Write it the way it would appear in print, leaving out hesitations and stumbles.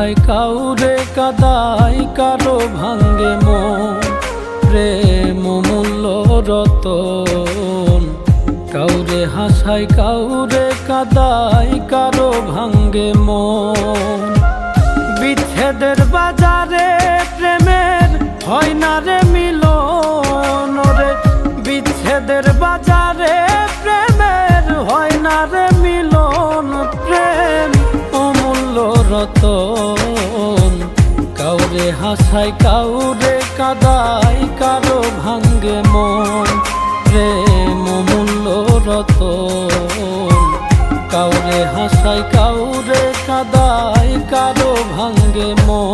হাসায় কাউরে কাদায় কারো ভাঙ্গে মন। প্রেম মূল্য রতন, কাউরে হাসায় কাউরে কাদায় কারো ভাঙ্গে মন। বিচ্ছেদের বাজারে প্রেমের হয় না রে মিলন রে, বিচ্ছেদের বাজারে প্রেমের হয় না রে মিলন। প্রেম অমূল্য রতন, কাউরে হাসায় কাউরে কাদায় কারো ভাঙ্গে মন। প্রেম অমূল্য রতন, কাউরে হাসায় কাউরে কাদায় কারো ভাঙ্গে মন।